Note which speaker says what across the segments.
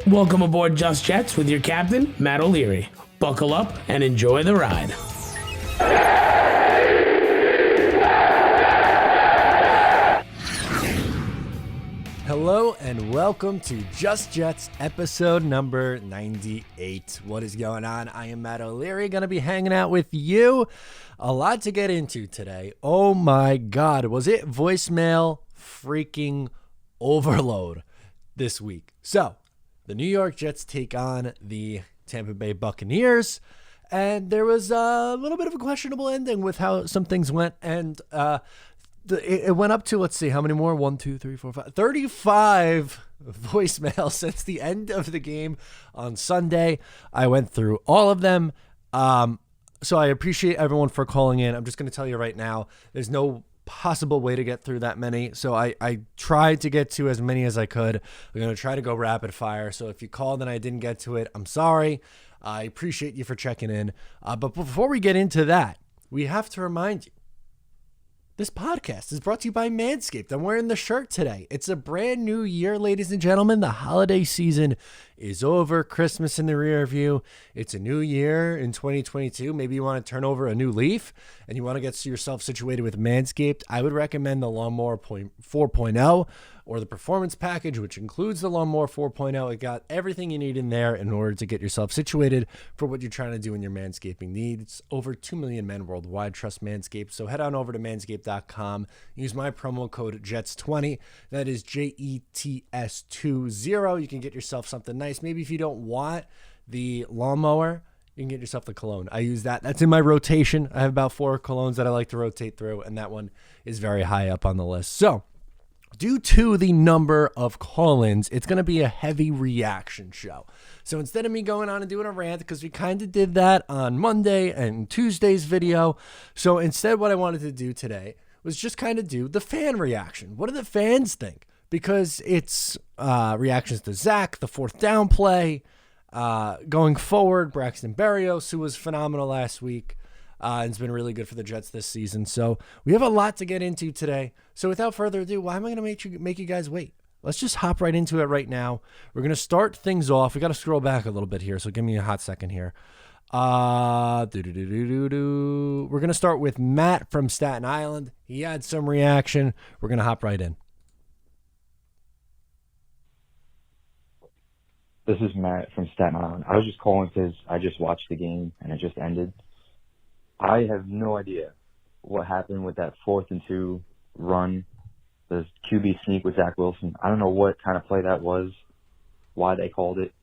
Speaker 1: Welcome aboard Just Jets with your captain, Matt O'Leary. Buckle up and enjoy the ride.
Speaker 2: Hello and welcome to Just Jets episode number 98. What is going on? I am Matt O'Leary, going to be hanging out with you. A lot to get into today. Oh my God, was it voicemail freaking overload this week? So, the New York Jets take on the Tampa Bay Buccaneers, and there was a little bit of a questionable ending with how some things went, and it went up to, let's see, how many more? 1, 2, 3, 4, 5, 35 voicemails since the end of the game on Sunday. I went through all of them, so I appreciate everyone for calling in. I'm just going to tell you right now, there's no possible way to get through that many, so I tried to get to as many as I could. We're going to try to go rapid fire, so if you called and I didn't get to it, I'm sorry. I appreciate you for checking in, but before we get into that, we have to remind you, this podcast is brought to you by Manscaped. I'm wearing the shirt today. It's a brand new year, ladies and gentlemen. The holiday season is over. Christmas in the rear view. It's a new year in 2022. Maybe you want to turn over a new leaf and you want to get yourself situated with Manscaped. I would recommend the Lawnmower 4.0 or the Performance Package, which includes the Lawnmower 4.0. It got everything you need in there in order to get yourself situated for what you're trying to do in your manscaping needs. Over 2 million men worldwide trust Manscaped. So head on over to manscaped.com. Use my promo code JETS20. That is JETS20. You can get yourself something nice. Maybe if you don't want the lawnmower, you can get yourself the cologne. I use that. That's in my rotation. I have about 4 colognes that I like to rotate through, and that one is very high up on the list. So, due to the number of call-ins, it's going to be a heavy reaction show. So instead of me going on and doing a rant, because we kind of did that on Monday and Tuesday's video, so instead what I wanted to do today was just kind of do the fan reaction. What do the fans think? Because it's reactions to Zach, the fourth down play, going forward, Braxton Berrios, who was phenomenal last week. And it's been really good for the Jets this season. So we have a lot to get into today. So without further ado, why am I going to make you guys wait? Let's just hop right into it right now. We're going to start things off. We got to scroll back a little bit here, so give me a hot second here. We're going to start with Matt from Staten Island. He had some reaction. We're going to hop right in.
Speaker 3: This is Matt from Staten Island. I was just calling because I just watched the game and it just ended. I have no idea what happened with that 4th and 2 run, the QB sneak with Zach Wilson. I don't know what kind of play that was, why they called it.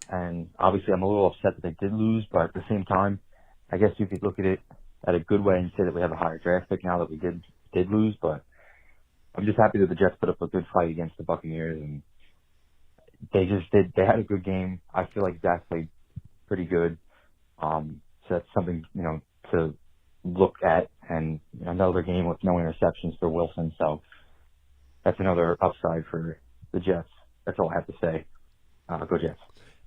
Speaker 3: And obviously I'm a little upset that they did lose, but at the same time, I guess you could look at it at a good way and say that we have a higher draft pick now that we did lose. But I'm just happy that the Jets put up a good fight against the Buccaneers, and they had a good game. I feel like Zach played pretty good. So that's something, to look at, and another game with no interceptions for Wilson. So that's another upside for the Jets. That's all I have to say. Go Jets.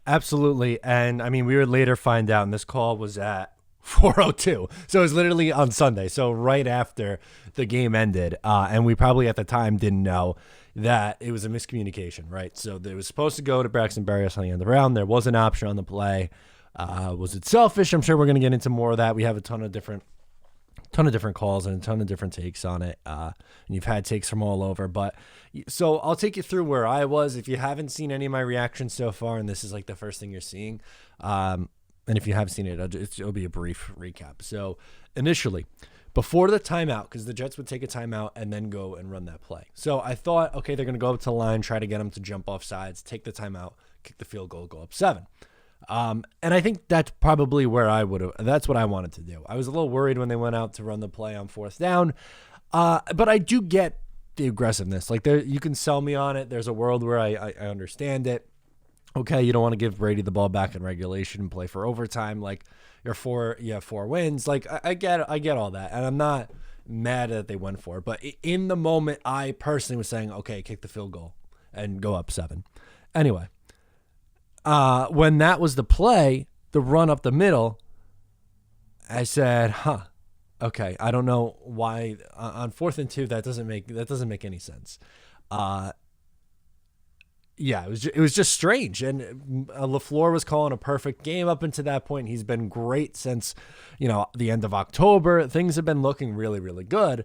Speaker 2: Absolutely. And I mean, we would later find out, and this call was at 4:02. So it was literally on Sunday. So right after the game ended. And we probably at the time didn't know that it was a miscommunication, right? So it was supposed to go to Braxton Berrios on the end of the round. There was an option on the play. Was it selfish? I'm sure we're going to get into more of that. We have a ton of different calls and a ton of different takes on it. And you've had takes from all over. But so I'll take you through where I was. If you haven't seen any of my reactions so far, and this is like the first thing you're seeing, and if you have seen it, it'll be a brief recap. So initially, before the timeout, because the Jets would take a timeout and then go and run that play. So I thought, okay, they're going to go up to the line, try to get them to jump off sides, take the timeout, kick the field goal, go up 7. And I think that's probably where that's what I wanted to do. I was a little worried when they went out to run the play on 4th down. But I do get the aggressiveness. Like you can sell me on it. There's a world where I understand it. Okay, you don't want to give Brady the ball back in regulation and play for overtime. Like you have 4 wins. Like I get all that. And I'm not mad that they went for it. But in the moment, I personally was saying, okay, kick the field goal and go up 7. Anyway. When that was the play, the run up the middle, I said, okay, I don't know why on 4th and 2 that doesn't make any sense. Yeah, it was just strange. And LaFleur was calling a perfect game up until that point. He's been great since, the end of October. Things have been looking really, really good.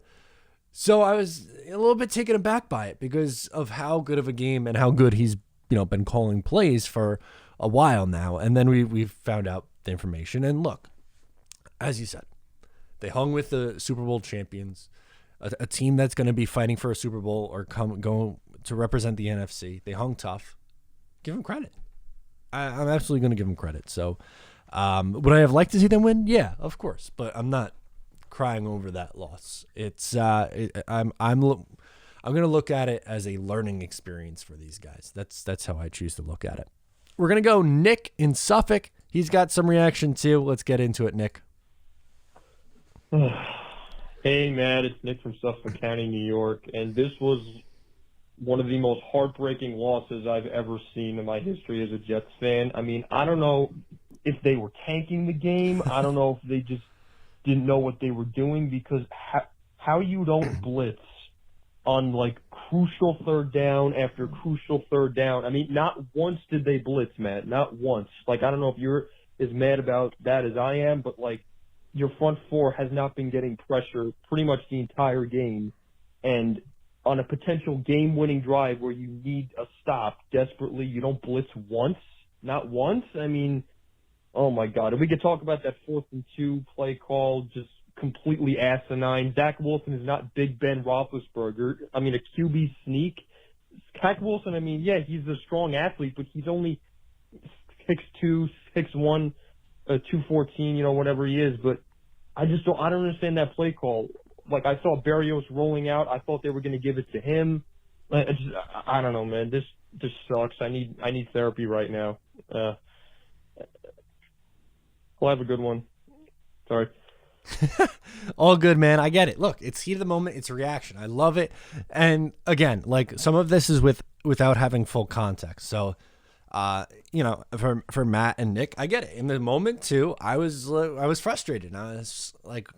Speaker 2: So I was a little bit taken aback by it because of how good of a game and how good he's, been calling plays for a while now. And then we found out the information. And look, as you said, they hung with the Super Bowl champions, a team that's going to be fighting for a Super Bowl or going to represent the NFC. They hung tough. Give them credit. I'm absolutely going to give them credit. So would I have liked to see them win? Yeah, of course. But I'm not crying over that loss. It's I'm going to look at it as a learning experience for these guys. That's how I choose to look at it. We're going to go Nick in Suffolk. He's got some reaction too. Let's get into it, Nick.
Speaker 4: Hey, Matt, it's Nick from Suffolk County, New York, and this was one of the most heartbreaking losses I've ever seen in my history as a Jets fan. I mean, I don't know if they were tanking the game. I don't know if they just didn't know what they were doing, because how you don't blitz on, like, crucial third down after crucial third down. I mean, not once did they blitz, Matt, not once. Like, I don't know if you're as mad about that as I am, but, like, your front four has not been getting pressure pretty much the entire game. And on a potential game-winning drive where you need a stop desperately, you don't blitz once? Not once? I mean, oh, my God. And we could talk about that 4th and 2 play call, just completely asinine. Zach Wilson is not Big Ben Roethlisberger. I mean, a QB sneak. Zach Wilson, I mean, yeah, he's a strong athlete, but he's only 6'2", 6'1", 214, whatever he is, but I don't understand that play call. Like, I saw Berrios rolling out. I thought they were going to give it to him. I don't know, man. This sucks. I need therapy right now. Well, have a good one. Sorry.
Speaker 2: All good, man. I get it. Look, it's heat of the moment. It's reaction. I love it. And again, like, some of this is without having full context. So, for Matt and Nick, I get it. In the moment too, I was frustrated. I was like,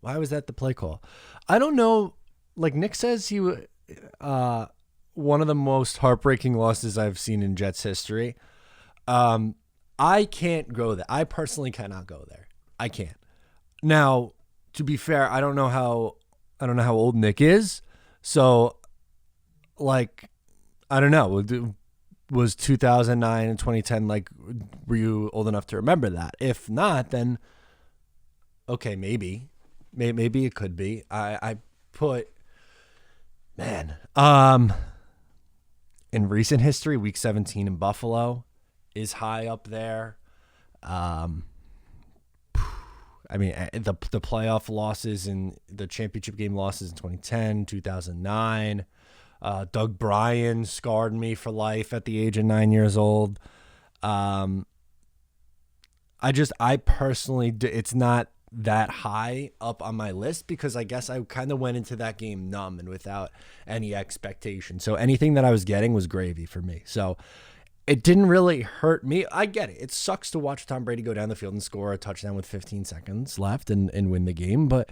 Speaker 2: why was that the play call? I don't know. Like Nick says, one of the most heartbreaking losses I've seen in Jets history. I can't go there. I personally cannot go there. I can't. Now, to be fair, I don't know how old Nick is. So, like, I don't know. Was 2009 and 2010, like, were you old enough to remember that? If not, then okay, maybe it could be. I put, man, in recent history, week 17 in Buffalo is high up there. I mean, the playoff losses and the championship game losses in 2010, 2009. Doug Bryan scarred me for life at the age of 9 years old. I personally, it's not that high up on my list because I guess I kind of went into that game numb and without any expectation. So anything that I was getting was gravy for me. So it didn't really hurt me. I get it. It sucks to watch Tom Brady go down the field and score a touchdown with 15 seconds left and win the game, but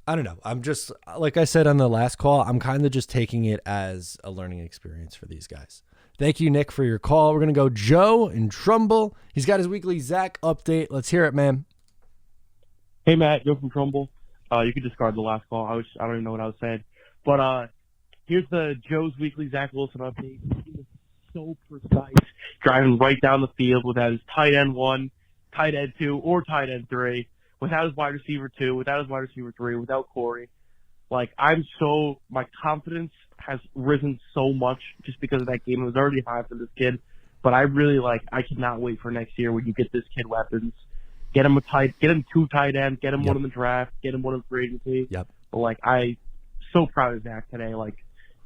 Speaker 2: I don't know. I'm just, like I said on the last call, I'm kind of just taking it as a learning experience for these guys. Thank you, Nick, for your call. We're going to go Joe in Trumbull. He's got his weekly Zach update. Let's hear it, man.
Speaker 5: Hey, Matt, Joe from Trumbull. You could discard the last call. I don't even know what I was saying. But here's the Joe's weekly Zach Wilson update. He was so precise, driving right down the field without his tight end 1, tight end 2, or tight end 3. Without his wide receiver 2, without his wide receiver 3, without Corey. Like, my confidence has risen so much just because of that game. It was already high for this kid, but I cannot wait for next year when you get this kid weapons. Get him 2 tight ends, get him one in the draft, get him one in free agency.
Speaker 2: Yep.
Speaker 5: But, I so proud of Zach today. Like,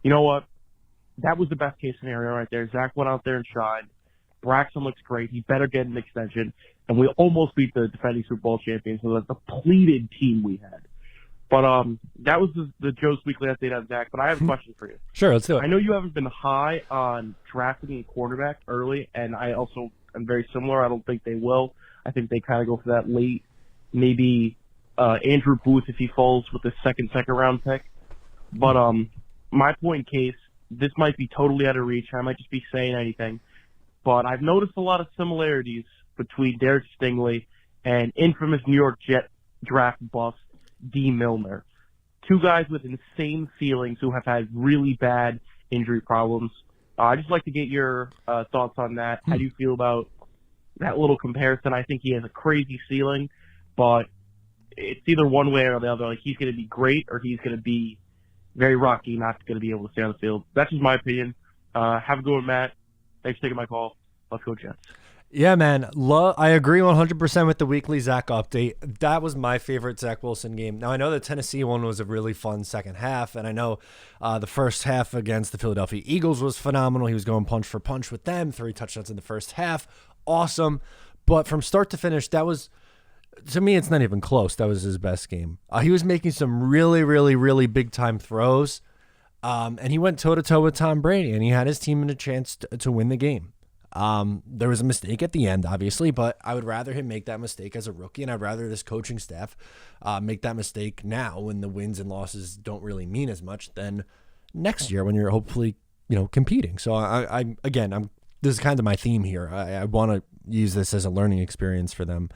Speaker 5: you know what? That was the best case scenario right there. Zach went out there and shined. Braxton looks great. He better get an extension. And we almost beat the defending Super Bowl champions. So that's a depleted team we had. But that was the Joe's weekly update on Zach. But I have a question for you.
Speaker 2: Sure, let's do it.
Speaker 5: I know you haven't been high on drafting a quarterback early, and I also am very similar. I don't think they will. I think they kind of go for that late, maybe Andrew Booth if he falls with the second round pick. But my point in case this might be totally out of reach. I might just be saying anything. But I've noticed a lot of similarities between Derek Stingley and infamous New York Jet draft bust D. Milner. Two guys with insane ceilings who have had really bad injury problems. I'd just like to get your thoughts on that. How do you feel about that little comparison? I think he has a crazy ceiling, but it's either one way or the other. Like, he's going to be great or he's going to be very rocky, not going to be able to stay on the field. That's just my opinion. Have a good one, Matt. Thanks for taking my call. Let's go, Jets.
Speaker 2: Yeah, man. I agree 100% with the weekly Zach update. That was my favorite Zach Wilson game. Now, I know the Tennessee one was a really fun second half, and I know the first half against the Philadelphia Eagles was phenomenal. He was going punch for punch with them, 3 touchdowns in the first half. Awesome. But from start to finish, that was, to me, it's not even close. That was his best game. He was making some really, really, really big-time throws, and he went toe-to-toe with Tom Brady, and he had his team in a chance to win the game. There was a mistake at the end, obviously, but I would rather him make that mistake as a rookie, and I'd rather this coaching staff make that mistake now when the wins and losses don't really mean as much than next year when you're hopefully, competing. So this is kind of my theme here. I want to use this as a learning experience for them.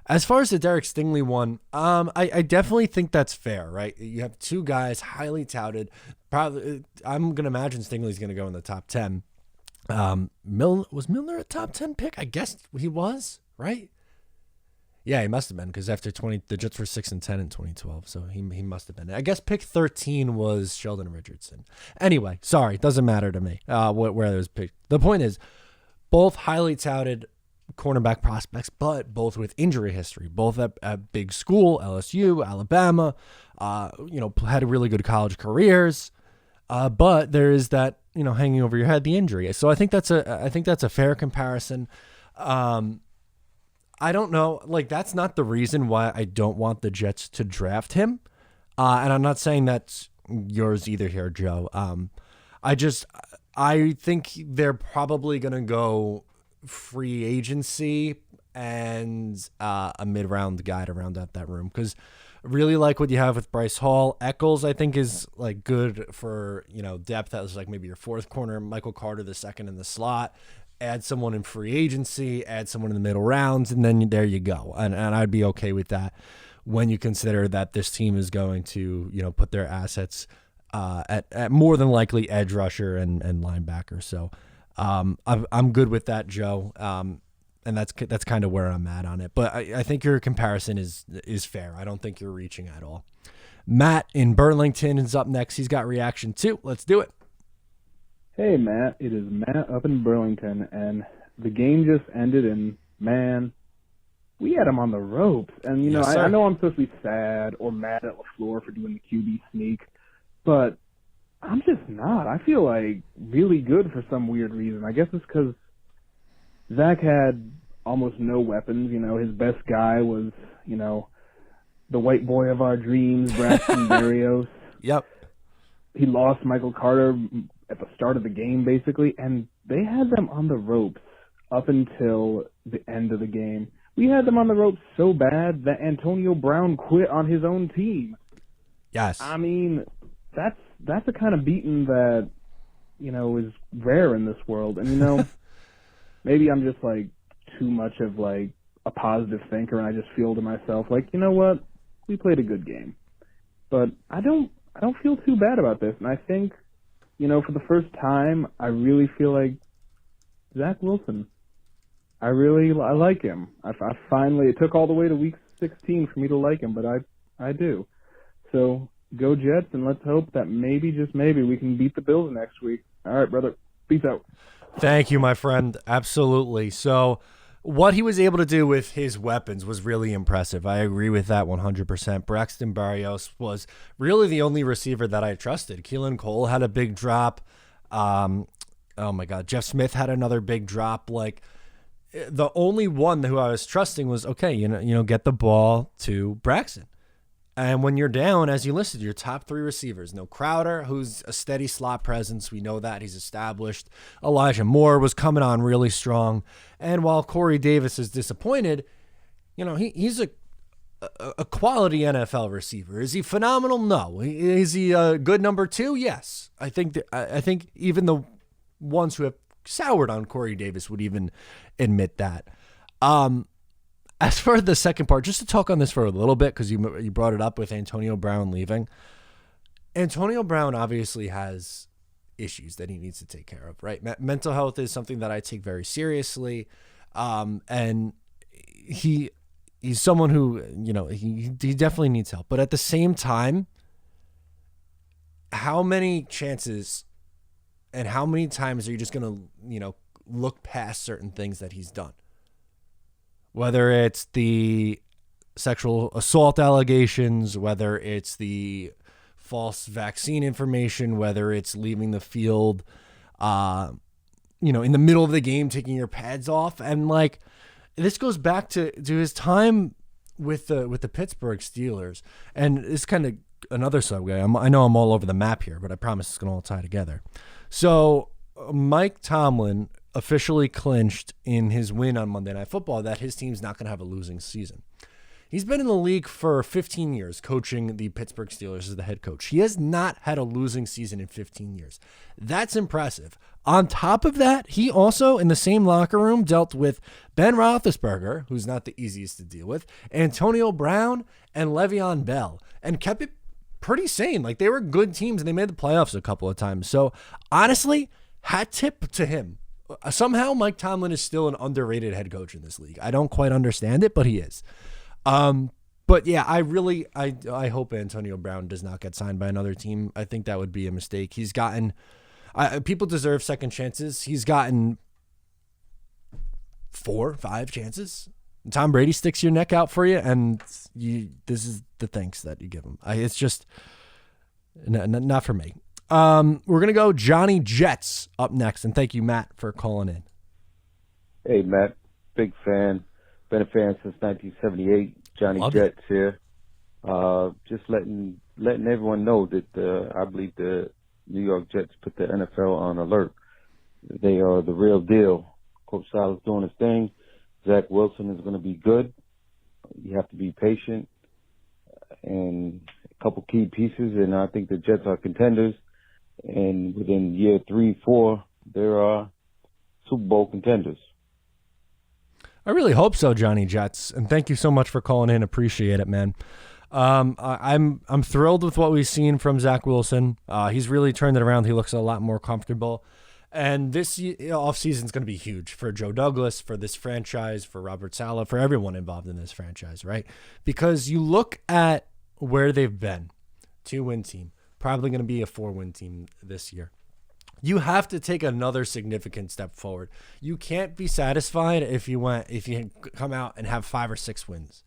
Speaker 2: As far as the Derek Stingley one, I definitely think that's fair, right? You have two guys highly touted. Probably, I'm going to imagine Stingley's going to go in the top 10. Was Milner a top 10 pick? I guess he was, right? Yeah, he must have been, because after the Jets were 6-10 in 2012, so he must have been. I guess pick 13 was Sheldon Richardson. Anyway, sorry, doesn't matter to me where it was picked. The point is, both highly touted cornerback prospects, but both with injury history, both at big school, LSU, Alabama, had really good college careers. But there is that, hanging over your head, the injury. So I think that's a fair comparison. I don't know, that's not the reason why I don't want the Jets to draft him. And I'm not saying that's yours either here, Joe. I think they're probably going to go free agency and a mid-round guy to round out that room, because really like what you have with Bryce Hall. Eccles, I think, is good for depth. That was maybe your fourth corner. Michael Carter, the second in the slot. Add someone in free agency, add someone in the middle rounds, and then there you go. And I'd be okay with that when you consider that this team is going to put their assets at more than likely edge rusher and linebacker. So I'm good with that, Joe. And that's kind of where I'm at on it. But I think your comparison is fair. I don't think you're reaching at all. Matt in Burlington is up next. He's got reaction too. Let's do it.
Speaker 6: Hey, Matt. It is Matt up in Burlington, and the game just ended, and, man, we had him on the ropes. And,
Speaker 2: Yes,
Speaker 6: I know I'm supposed to be sad or mad at LaFleur for doing the QB sneak, but I'm just not. I feel really good for some weird reason. I guess it's because Zach had almost no weapons. His best guy was, the white boy of our dreams, Braxton Berrios.
Speaker 2: Yep.
Speaker 6: He lost Michael Carter at the start of the game, basically, and they had them on the ropes up until the end of the game. We had them on the ropes so bad that Antonio Brown quit on his own team.
Speaker 2: Yes.
Speaker 6: I mean, that's a kind of beating that, is rare in this world. And, maybe I'm just, too much of, a positive thinker, and I just feel to myself, you know what? We played a good game. But I don't feel too bad about this. And I think, for the first time, I really feel like Zach Wilson. I like him. I finally, it took all the way to week 16 for me to like him, but I do. So go Jets, and let's hope that maybe, just maybe, we can beat the Bills next week. All right, brother. Peace out.
Speaker 2: Thank you, my friend. Absolutely. So what he was able to do with his weapons was really impressive. I agree with that 100%. Braxton Berrios was really the only receiver that I trusted. Keelan Cole had a big drop. Oh my God. Jeff Smith had another big drop. The only one who I was trusting was, okay, get the ball to Braxton. And when you're down, as you listed, your top three receivers, no Crowder, who's a steady slot presence. We know that he's established. Elijah Moore was coming on really strong. And while Corey Davis is disappointed, he's a quality NFL receiver. Is he phenomenal? No. Is he a good number 2? Yes. I think even the ones who have soured on Corey Davis would even admit that. As for the second part, just to talk on this for a little bit, because you brought it up with Antonio Brown leaving. Antonio Brown obviously has issues that he needs to take care of, right? Mental health is something that I take very seriously. And he's someone who, he definitely needs help. But at the same time, how many chances and how many times are you just going to, look past certain things that he's done? Whether it's the sexual assault allegations, whether it's the false vaccine information, whether it's leaving the field, in the middle of the game, taking your pads off. And this goes back to his time with the Pittsburgh Steelers. And it's kind of another subject. I know I'm all over the map here, but I promise it's going to all tie together. So Mike Tomlin officially clinched in his win on Monday Night Football that his team's not going to have a losing season. He's been in the league for 15 years coaching the Pittsburgh Steelers as the head coach. He has not had a losing season in 15 years. That's impressive. On top of that, he also, in the same locker room, dealt with Ben Roethlisberger, who's not the easiest to deal with, Antonio Brown, and Le'Veon Bell, and kept it pretty sane. They were good teams, and they made the playoffs a couple of times. So, honestly, hat tip to him. Somehow, Mike Tomlin is still an underrated head coach in this league. I don't quite understand it, but he is. But yeah, I hope Antonio Brown does not get signed by another team. I think that would be a mistake. He's gotten, people deserve second chances. He's gotten 4, 5 chances. Tom Brady sticks your neck out for you, and this is the thanks that you give him. It's just not for me. We're going to go Johnny Jets up next, and thank you, Matt, for calling in.
Speaker 7: Hey, Matt, big fan. Been a fan since 1978. Johnny
Speaker 2: Love
Speaker 7: Jets here. Just letting everyone know that I believe the New York Jets put the NFL on alert. They are the real deal. Coach Saleh's doing his thing. Zach Wilson is going to be good. You have to be patient. And a couple key pieces, and I think the Jets are contenders. And within year 3, 4, there are Super Bowl contenders.
Speaker 2: I really hope so, Johnny Jets, and thank you so much for calling in. Appreciate it, man. I'm thrilled with what we've seen from Zach Wilson. He's really turned it around. He looks a lot more comfortable. And this offseason is going to be huge for Joe Douglas, for this franchise, for Robert Saleh, for everyone involved in this franchise, right? Because you look at where they've been, 2-win team, probably going to be a 4-win team this year. You have to take another significant step forward. You can't be satisfied if you come out and have 5 or 6 wins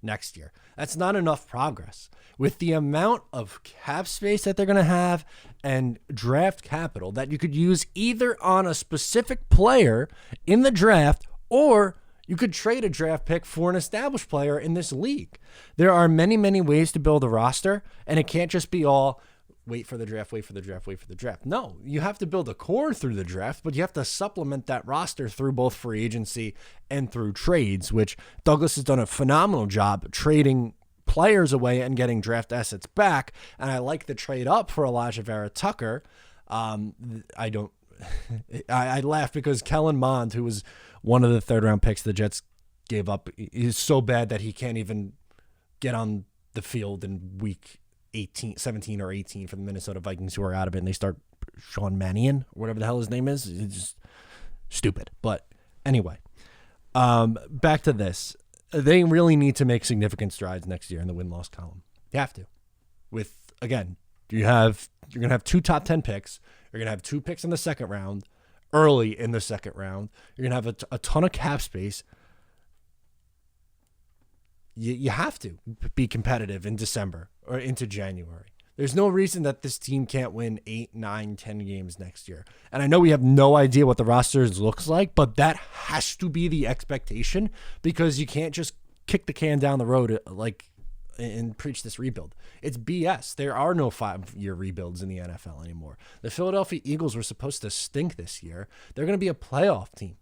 Speaker 2: next year. That's not enough progress. With the amount of cap space that they're going to have and draft capital that you could use either on a specific player in the draft, or you could trade a draft pick for an established player in this league. There are many, many ways to build a roster, and it can't just be all wait for the draft, wait for the draft, wait for the draft. No, you have to build a core through the draft, but you have to supplement that roster through both free agency and through trades, which Douglas has done a phenomenal job trading players away and getting draft assets back. And I like the trade up for Elijah Vera Tucker. I laugh because Kellen Mond, who was one of the 3rd-round picks the Jets gave up, is so bad that he can't even get on the field in week 17 or 18 for the Minnesota Vikings, who are out of it, and they start Sean Mannion, or whatever the hell his name is. It's just stupid. But anyway, back to this. They really need to make significant strides next year in the win-loss column. You have to. With, again, you're going to have 2 top 10 picks. You're going to have 2 picks in the second round, early in the second round. You're going to have a ton of cap space. You have to be competitive in December or into January. There's no reason that this team can't win 8, 9, 10 games next year. And I know we have no idea what the roster looks like, but that has to be the expectation, because you can't just kick the can down the road and preach this rebuild. It's BS. There are no 5-year rebuilds in the NFL anymore. The Philadelphia Eagles were supposed to stink this year. They're going to be a playoff team.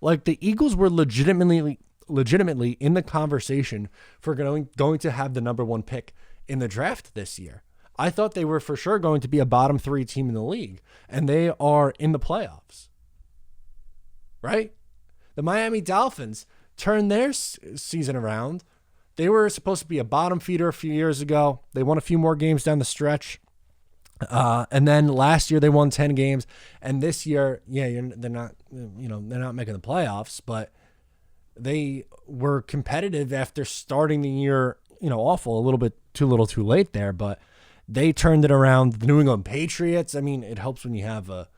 Speaker 2: The Eagles were legitimately legitimately in the conversation for going to have the number 1 pick in the draft this year. I thought they were for sure going to be a bottom 3 team in the league, and they are in the playoffs. Right? The Miami Dolphins turned their season around. They were supposed to be a bottom feeder a few years ago. They won a few more games down the stretch. And then last year they won 10 games. And this year, they're not making the playoffs, but they were competitive after starting the year, awful, a little bit too little too late there, but they turned it around. The New England Patriots, I mean, it helps when you have a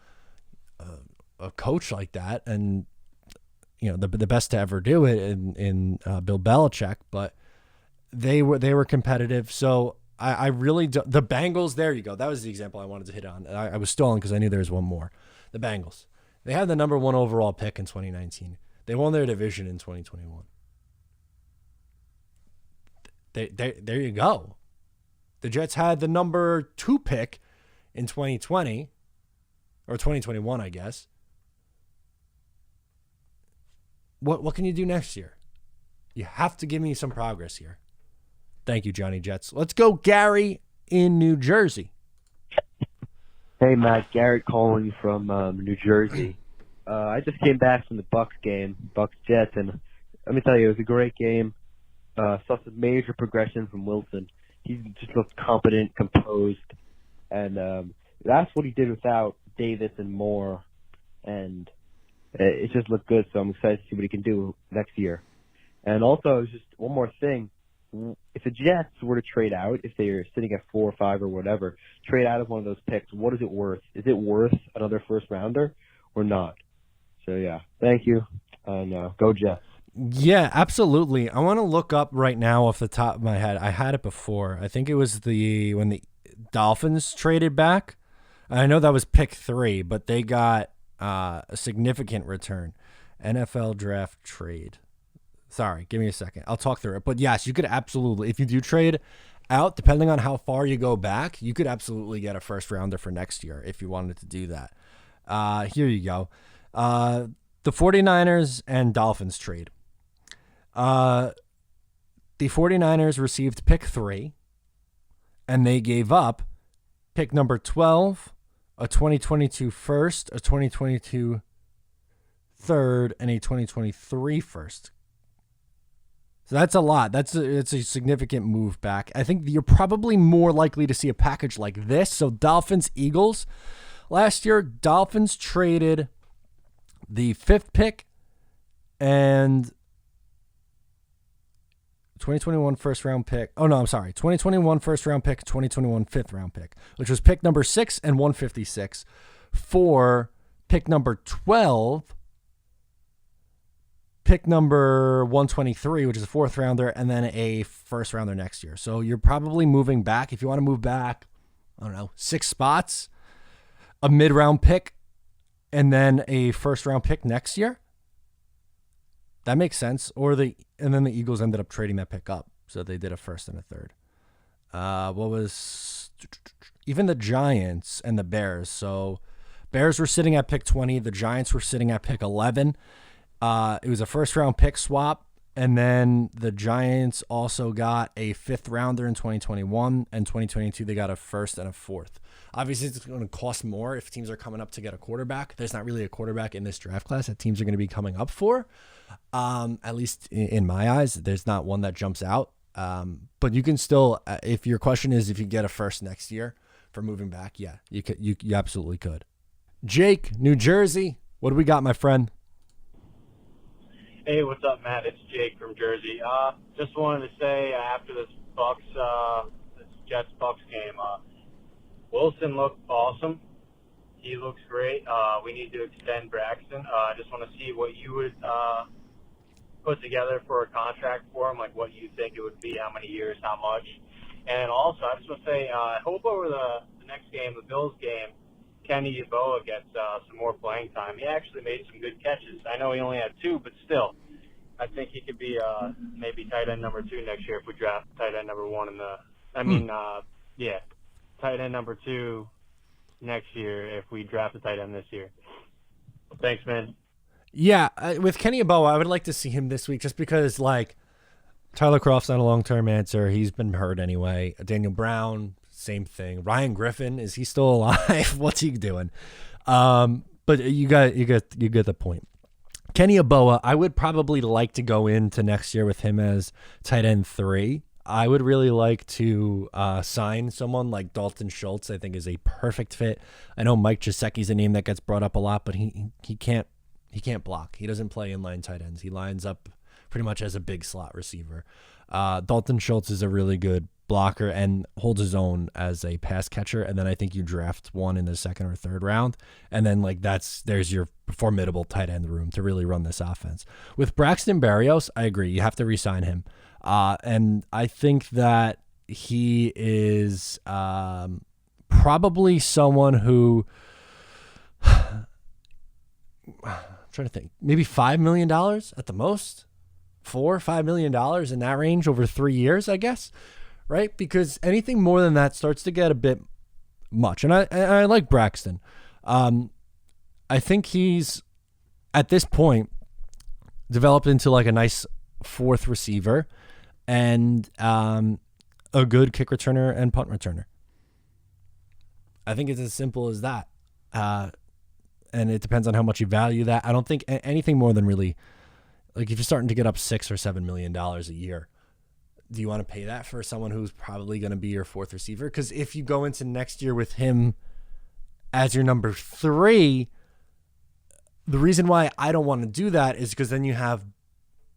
Speaker 2: coach like that, and the best to ever do it in Bill Belichick, but they were competitive. So I really do. The Bengals, there you go. That was the example I wanted to hit on. I was stalling because I knew there was one more. The Bengals, they had the number 1 overall pick in 2019. They won their division in 2021. There you go. The Jets had the number 2 pick in 2020 or 2021, I guess. What can you do next year? You have to give me some progress here. Thank you, Johnny Jets. Let's go, Gary in New Jersey.
Speaker 8: Hey, Matt. Garrett calling from New Jersey. I just came back from the Bucks game, Bucks Jets, and let me tell you, it was a great game. Saw some major progression from Wilson. He just looked competent, composed, and that's what he did without Davis and Moore, and it just looked good. So I'm excited to see what he can do next year. And also, just one more thing. If the Jets were to trade out, if they're sitting at 4 or 5 or whatever, trade out of one of those picks, what is it worth? Is it worth another first rounder or not? So, yeah, thank you. And go Jets.
Speaker 2: Yeah, absolutely. I want to look up right now off the top of my head. I had it before. I think it was when the Dolphins traded back. I know that was pick 3, but they got a significant return. NFL draft trade. Sorry, give me a second. I'll talk through it. But yes, you could absolutely, if you do trade out, depending on how far you go back, you could absolutely get a first rounder for next year if you wanted to do that. Here you go. The 49ers and Dolphins trade. The 49ers received pick 3, and they gave up pick number 12, a 2022 first, a 2022 third, and a 2023 first. So that's a lot. It's a significant move back. I think you're probably more likely to see a package like this. So Dolphins, Eagles. Last year, Dolphins traded the 5th pick and 2021 first round pick. Oh, no, I'm sorry. 2021 first round pick, 2021 5th round pick, which was pick number 6 and 156 for pick number 12, pick number 123, which is a 4th rounder, and then a first rounder next year. So you're probably moving back. If you want to move back, I don't know, 6 spots, a mid-round pick, and then a first-round pick next year. That makes sense. And then the Eagles ended up trading that pick up. So they did a first and a third. Even the Giants and the Bears. So Bears were sitting at pick 20. The Giants were sitting at pick 11. It was a first-round pick swap. And then the Giants also got a 5th rounder in 2021. And 2022, they got a 1st and a 4th. Obviously, it's going to cost more if teams are coming up to get a quarterback. There's not really a quarterback in this draft class that teams are going to be coming up for. At least in my eyes, there's not one that jumps out. But you can still, if your question is if you get a first next year for moving back, yeah, you absolutely could. Jake, New Jersey, what do we got, my friend?
Speaker 9: Hey, what's up, Matt? It's Jake from Jersey. Just wanted to say after this Jets-Bucks game, Wilson looked awesome. He looks great. We need to extend Braxton. I just want to see what you would put together for a contract for him, like what you think it would be, how many years, how much. And also, I just want to say, I hope over the next game, the Bills game, Kenny Yeboah gets some more playing time. He actually made some good catches. I know he only had 2, but still, I think he could be maybe tight end number 2 next year if we draft tight end number 1 tight end number 2 next year if we draft a tight end this year. Thanks, man.
Speaker 2: Yeah, with Kenny Aboa, I would like to see him this week just because, like, Tyler Croft's not a long-term answer. He's been hurt anyway. Daniel Brown, same thing. Ryan Griffin, is he still alive? What's he doing? But you get the point. Kenny Aboa, I would probably like to go into next year with him as tight end 3. I would really like to sign someone like Dalton Schultz. I think is a perfect fit. I know Mike Gesicki's a name that gets brought up a lot, but he can't block. He doesn't play inline tight ends. He lines up pretty much as a big slot receiver. Dalton Schultz is a really good blocker and holds his own as a pass catcher. And then I think you draft one in the 2nd or 3rd round. And then there's your formidable tight end room to really run this offense. With Braxton Berrios, I agree. You have to re-sign him. And I think that he is probably someone who I'm trying to think, maybe $5 million at the most, $5 million in that range over 3 years, I guess. Right? Because anything more than that starts to get a bit much. And I like Braxton. I think he's, at this point, developed into like a nice 4th receiver and a good kick returner and punt returner. I think it's as simple as that. And it depends on how much you value that. I don't think anything more than really, like if you're starting to get up $6 or $7 million a year, do you want to pay that for someone who's probably going to be your 4th receiver? Because if you go into next year with him as your number 3, the reason why I don't want to do that is because then you have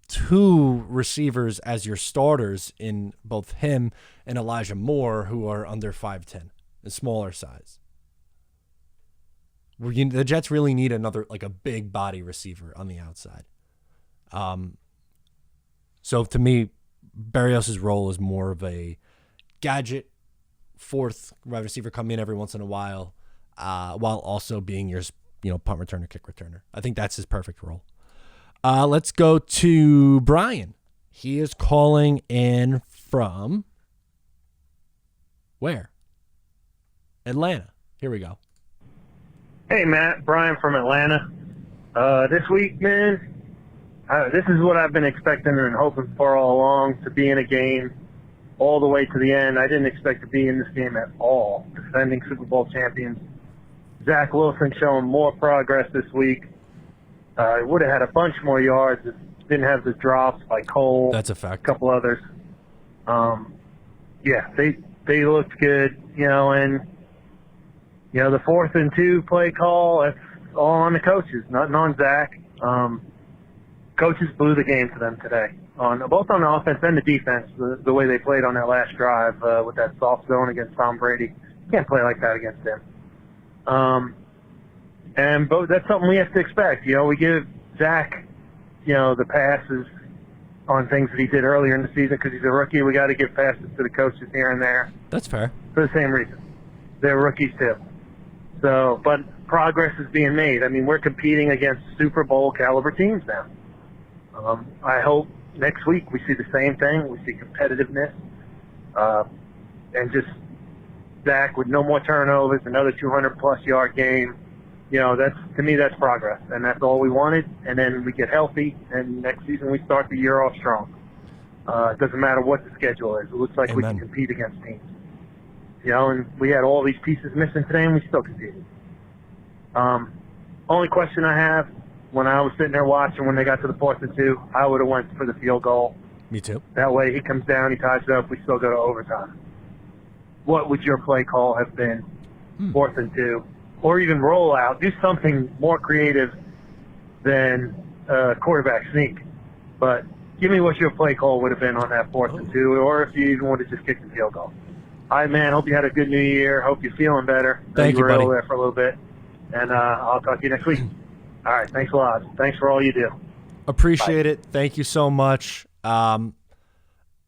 Speaker 2: 2 receivers as your starters in both him and Elijah Moore, who are under 5'10", a smaller size. The Jets really need another, like a big body receiver on the outside. So to me, Berrios' role is more of a gadget 4th wide receiver, come in every once in a while also being your punt returner, kick returner. I think that's his perfect role. Let's go to Brian. He is calling in from where? Atlanta. Here we go.
Speaker 9: Hey, Matt. Brian from Atlanta. This week, man, this is what I've been expecting and hoping for all along, to be in a game all the way to the end. I didn't expect to be in this game at all. Defending Super Bowl champions. Zach Wilson showing more progress this week. He would have had a bunch more yards if didn't have the drops by Cole.
Speaker 2: That's a fact.
Speaker 9: A couple others. Yeah, they looked good, and the 4th and 2 play call, that's all on the coaches, nothing on Zach. Coaches blew the game for them today, both on the offense and the defense, the way they played on that last drive with that soft zone against Tom Brady. You can't play like that against him. But that's something we have to expect. We give Zach, the passes on things that he did earlier in the season because he's a rookie. We got to give passes to the coaches here and there.
Speaker 2: That's fair.
Speaker 9: For the same reason. They're rookies too. So, but progress is being made. I mean, we're competing against Super Bowl caliber teams now. I hope next week we see the same thing. We see competitiveness, and just Zach with no more turnovers, another 200-plus yard game. To me, that's progress, and that's all we wanted. And then we get healthy, and next season we start the year off strong. It doesn't matter what the schedule is. It looks like we can compete against teams. And we had all these pieces missing today, and we still competed. Only question I have, when I was sitting there watching, when they got to the 4th and 2, I would have went for the field goal.
Speaker 2: Me too.
Speaker 9: That way he comes down, he ties it up, we still go to overtime. What would your play call have been? 4th and 2. Or even roll out. Do something more creative than quarterback sneak. But give me what your play call would have been on that 4th and 2, or if you even would have just kicked the field goal. All right, man. Hope you had a good New Year. Hope you're feeling better.
Speaker 2: Thank you,
Speaker 9: were
Speaker 2: buddy.
Speaker 9: ill there for a little bit. And I'll talk to you next week. All right. Thanks a lot. Thanks for all you do.
Speaker 2: Appreciate it. Thank you so much. I'm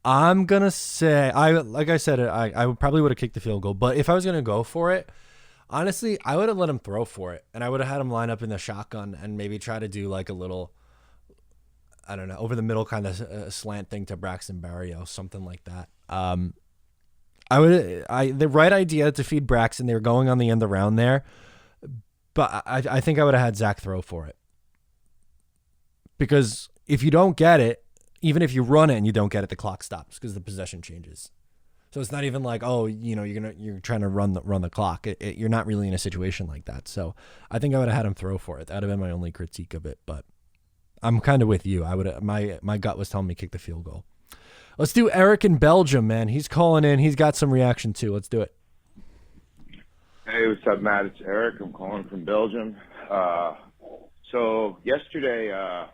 Speaker 2: going to say, like I said, I probably would have kicked the field goal. But if I was going to go for it, honestly, I would have let him throw for it. And I would have had him line up in the shotgun and maybe try to do like a little, I don't know, over the middle kind of slant thing to Braxton Berrios, something like that. The right idea to feed Braxton, they were going on the end around there. But I think I would have had Zach throw for it. because if you don't get it, even if you run it and you don't get it, the clock stops because the possession changes. So it's not even like, oh, you're trying to run the clock. You're not really in a situation like that. So I think I would have had him throw for it. That would have been my only critique of it. But I'm kind of with you. My gut was telling me kick the field goal. Let's do Eric in Belgium, man. He's calling in. He's got some reaction too. Let's do it.
Speaker 10: Hey, what's up, Matt? It's Eric. I'm calling from Belgium. So yesterday, I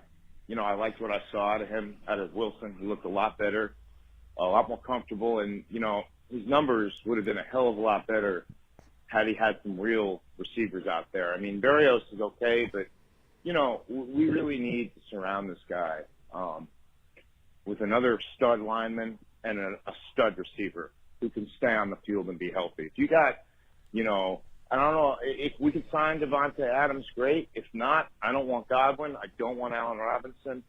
Speaker 10: liked what I saw out of Wilson. He looked a lot better, a lot more comfortable, and, his numbers would have been a hell of a lot better had he had some real receivers out there. I mean, Berrios is okay, but, we really need to surround this guy with another stud lineman and a stud receiver who can stay on the field and be healthy. If you got, I don't know, if we could sign Devontae Adams, great. If not, I don't want Godwin. I don't want Allen Robinson.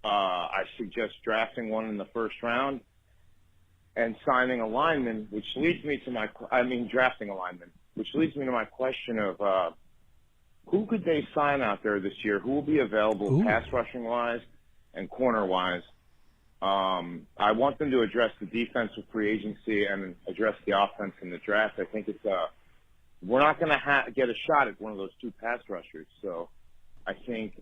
Speaker 10: I suggest drafting one in the first round and signing a lineman, which leads me to drafting a lineman, which leads me to my question of who could they sign out there this year? Who will be available pass rushing wise and corner wise? I want them to address the defense with free agency and address the offense in the draft. I think we're not going to get a shot at one of those two pass rushers. So I think,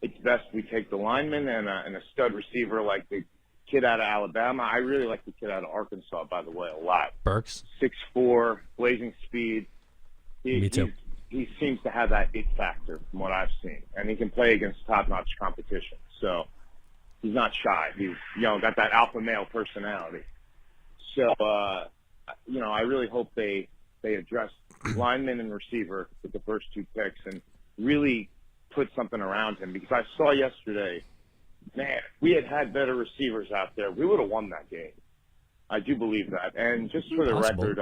Speaker 10: it's best we take the lineman and a stud receiver like the kid out of Alabama. I really like the kid out of Arkansas, by the way, a lot.
Speaker 2: Burks.
Speaker 10: 6'4", blazing speed.
Speaker 2: Me too.
Speaker 10: He seems to have that it factor from what I've seen, and he can play against top-notch competition. So he's not shy. He's, got that alpha male personality. So, I really hope they address lineman and receiver with the first two picks and really put something around him, because I saw yesterday, man, if we had better receivers out there, we would have won that game. I do believe that. And just for the record,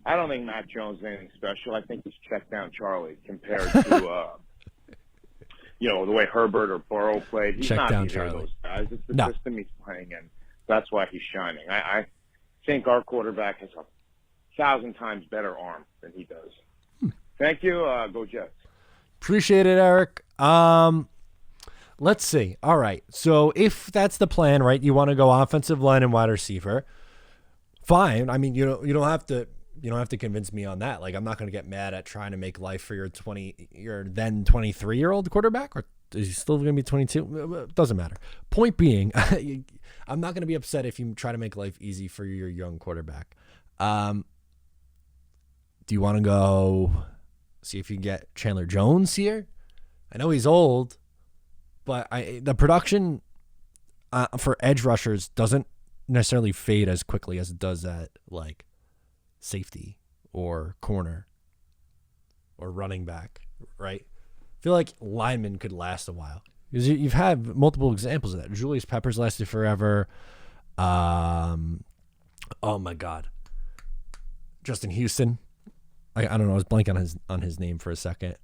Speaker 10: I don't think Matt Jones is anything special. I think he's checked down Charlie compared to, the way Herbert or Burrow played. He's not either of those guys. It's the system he's playing in. That's why he's shining. I think our quarterback has 1,000 times better arm than he does. Thank you. Go Jets.
Speaker 2: Appreciate it, Eric. Let's see. All right. So if that's the plan, right, you want to go offensive line and wide receiver, fine. I mean, you don't have to convince me on that. Like, I'm not going to get mad at trying to make life for your then 23-year-old quarterback, or is he still going to be 22? It doesn't matter. Point being, I'm not going to be upset if you try to make life easy for your young quarterback. Do you want to go see if you can get Chandler Jones here? I know he's old, but the production for edge rushers doesn't necessarily fade as quickly as it does at, like, safety or corner or running back, right? I feel like linemen could last a while, because you've had multiple examples of that. Julius Peppers lasted forever. Oh my God, Justin Houston. I don't know. I was blanking on his name for a second.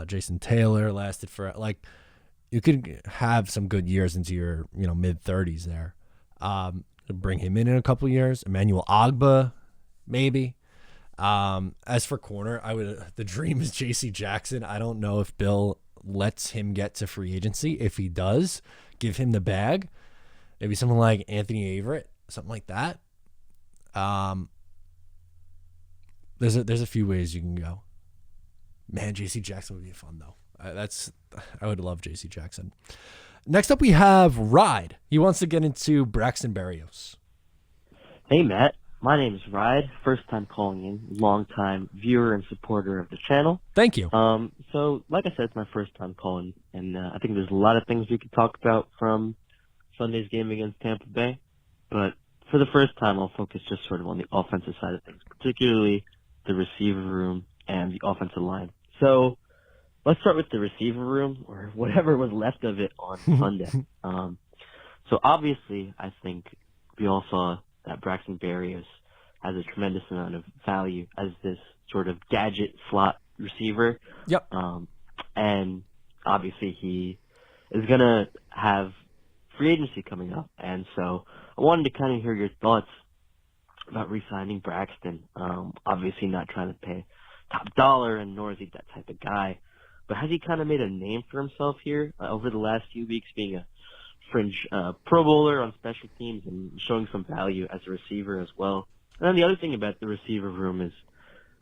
Speaker 2: Jason Taylor lasted for, like, you could have some good years into your mid 30s there. Bring him in a couple years. Emmanuel Ogbah, maybe. As for corner, the dream is J.C. Jackson. I don't know if Bill lets him get to free agency. If he does, give him the bag. Maybe someone like Anthony Averett, something like that. There's a few ways you can go. Man, J.C. Jackson would be fun though. I would love J.C. Jackson. Next up, we have Ride. He wants to get into Braxton Berrios.
Speaker 11: Hey, Matt. My name is Ride. First time calling in. Long-time viewer and supporter of the channel.
Speaker 2: Thank you.
Speaker 11: So, like I said, it's my first time calling, and I think there's a lot of things we could talk about from Sunday's game against Tampa Bay. But for the first time, I'll focus just sort of on the offensive side of things, particularly the receiver room and the offensive line. So let's start with the receiver room, or whatever was left of it on Sunday. So obviously, I think we all saw that Braxton Berrios has a tremendous amount of value as this sort of gadget slot receiver.
Speaker 2: Yep.
Speaker 11: And obviously he is going to have free agency coming up. And so I wanted to kind of hear your thoughts about re-signing Braxton. Obviously not trying to pay top dollar, and nor is he that type of guy. but has he kind of made a name for himself here over the last few weeks, being a fringe Pro Bowler on special teams and showing some value as a receiver as well? And then the other thing about the receiver room is,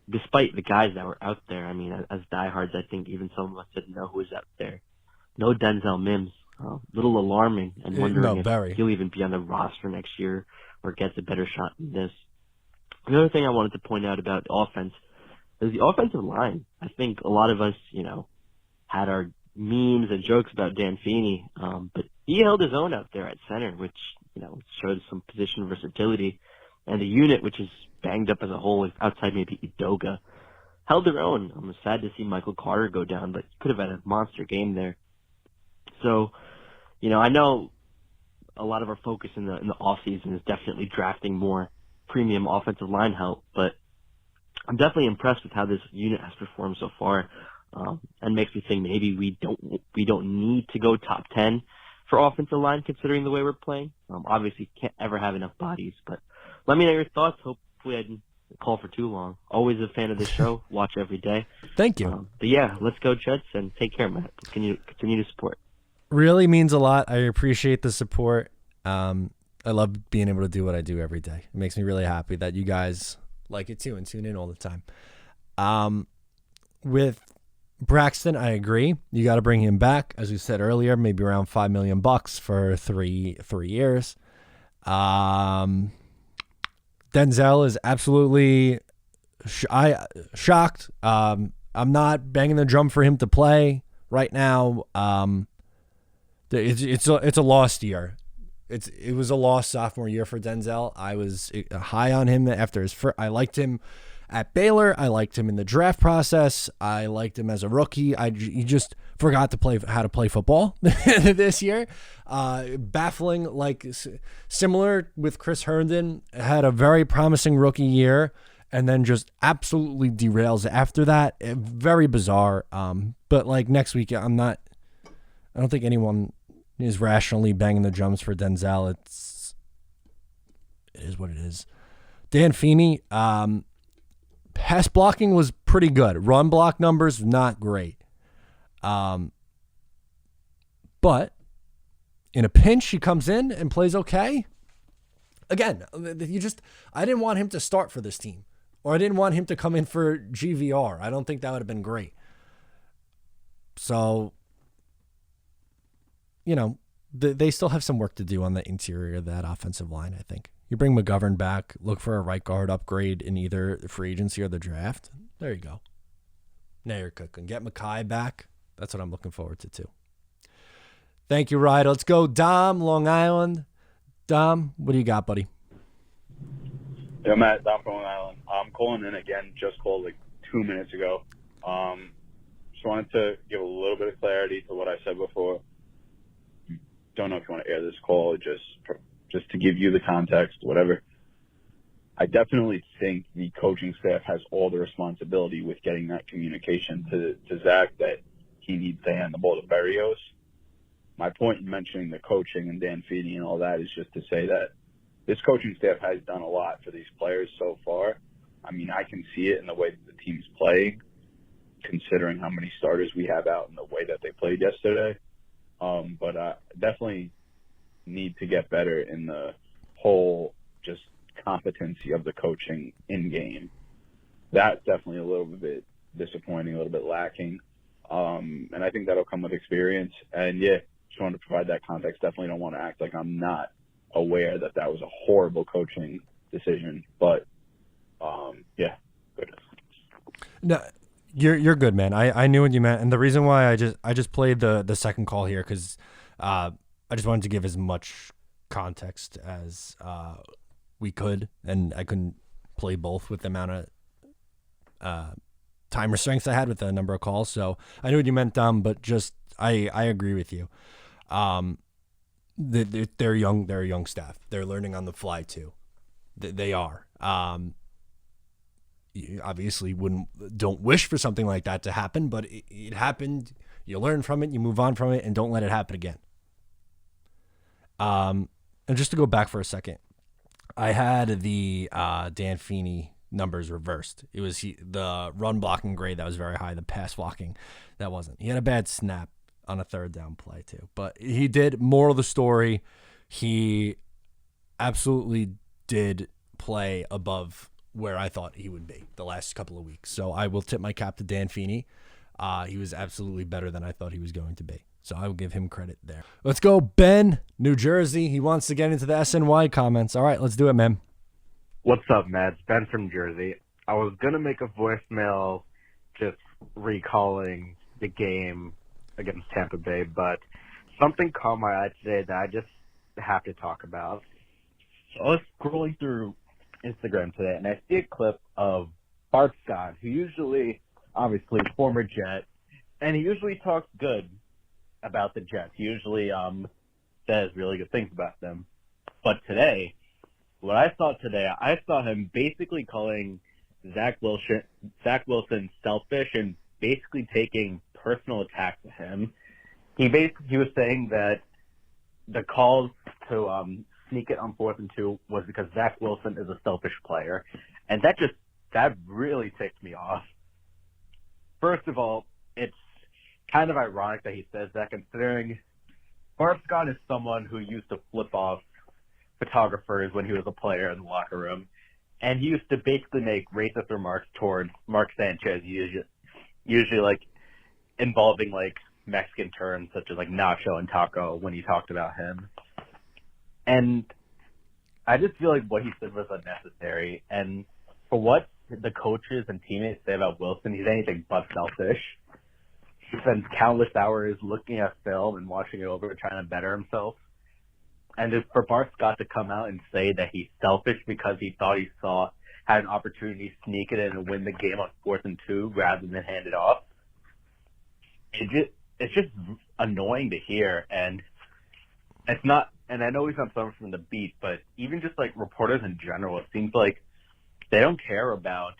Speaker 11: despite the guys that were out there, I mean, as diehards, I think even some of us didn't know who was out there. No Denzel Mims. Little alarming, and wondering if he'll even be on the roster next year or gets a better shot than this. Another thing I wanted to point out about the offense is the offensive line. I think a lot of us, had our memes and jokes about Dan Feeney, but he held his own out there at center, which, showed some position versatility. And the unit, which is banged up as a whole, outside maybe Udoga, held their own. I'm sad to see Michael Carter go down, but he could have had a monster game there. So, I know a lot of our focus in the off season is definitely drafting more premium offensive line help, but I'm definitely impressed with how this unit has performed so far, and makes me think maybe we don't need to go top 10 for offensive line considering the way we're playing. Obviously, can't ever have enough bodies, but let me know your thoughts. Hopefully, I didn't call for too long. Always a fan of the show. Watch every day.
Speaker 2: Thank you.
Speaker 11: But yeah, let's go Jets, and take care, Matt. Continue to support.
Speaker 2: Really means a lot. I appreciate the support. I love being able to do what I do every day. It makes me really happy that you guys like it too and tune in all the time. With Braxton, I agree. You got to bring him back, as we said earlier, maybe around $5 million for three years. Denzel is absolutely shocked. I'm not banging the drum for him to play right now. It's a lost year. It was a lost sophomore year for Denzel. I was high on him after his first. I liked him at Baylor. I liked him in the draft process. I liked him as a rookie. He just forgot to how to play football this year. Baffling, like similar with Chris Herndon. Had a very promising rookie year, and then just absolutely derails after that. Very bizarre. But like next week, I don't think anyone is rationally banging the drums for Denzel. It is what it is. Dan Feeney, pass blocking was pretty good. Run block numbers, not great. But in a pinch, he comes in and plays okay. Again, I didn't want him to start for this team, or I didn't want him to come in for GVR. I don't think that would have been great. So, they still have some work to do on the interior of that offensive line, I think. You bring McGovern back, look for a right guard upgrade in either the free agency or the draft. There you go. Now you're cooking. Get Mackay back. That's what I'm looking forward to, too. Thank you, Ryder. Let's go Dom, Long Island. Dom, what do you got, buddy?
Speaker 12: Yeah, Matt, Dom from Long Island. I'm calling in again, just called like 2 minutes ago. Just wanted to give a little bit of clarity to what I said before. Don't know if you want to air this call, just to give you the context, whatever. I definitely think the coaching staff has all the responsibility with getting that communication to Zach that he needs to hand the ball to Berrios. My point in mentioning the coaching and Dan Feeney and all that is just to say that this coaching staff has done a lot for these players so far. I mean, I can see it in the way that the team's playing, considering how many starters we have out and the way that they played yesterday. But definitely need to get better in the whole just competency of the coaching in game. That's definitely a little bit disappointing, a little bit lacking. And I think that'll come with experience. And yeah, just wanted to provide that context. Definitely don't want to act like I'm not aware that was a horrible coaching decision. But yeah, good.
Speaker 2: No, you're good, man. I knew what you meant, and the reason why I just played the second call here because I just wanted to give as much context as we could, and I couldn't play both with the amount of time restraints I had with the number of calls. So I knew what you meant, Dom, but just I agree with you. They're young. They're a young staff. They're learning on the fly too. They are. You obviously don't wish for something like that to happen, but it happened. You learn from it, you move on from it, and don't let it happen again. And just to go back for a second, I had the Dan Feeney numbers reversed. It was the run blocking grade that was very high, the pass blocking that wasn't. He had a bad snap on a third down play too. But he did, moral of the story, he absolutely did play above where I thought he would be the last couple of weeks. So I will tip my cap to Dan Feeney. He was absolutely better than I thought he was going to be. So I will give him credit there. Let's go, Ben, New Jersey. He wants to get into the SNY comments. All right, let's do it, man.
Speaker 13: What's up, Matt? It's Ben from Jersey. I was going to make a voicemail just recalling the game against Tampa Bay, but something caught my eye today that I just have to talk about. So I was scrolling through Instagram today, and I see a clip of Bart Scott, who usually, obviously, former Jet, and he usually talks good about the Jets. He usually says really good things about them. But today, what I saw today, I saw him basically calling Zach Wilson selfish and basically taking personal attacks at him. He was saying that the calls to sneak it on 4th and 2 was because Zach Wilson is a selfish player, and that really ticked me off. First of all, it's kind of ironic that he says that, considering Bart Scott is someone who used to flip off photographers when he was a player in the locker room, and he used to basically make racist remarks toward Mark Sanchez, usually like involving like Mexican terms such as like nacho and taco when he talked about him. And I just feel like what he said was unnecessary, and for what the coaches and teammates say about Wilson, he's anything but selfish. He spends countless hours looking at film and watching it over, trying to better himself. And just for Bart Scott to come out and say that he's selfish because he thought he had an opportunity to sneak it in and win the game on 4th and 2 rather than hand it off, it's just annoying to hear. And it's not, and I know he's not someone from the beat, but even just like reporters in general, it seems like they don't care about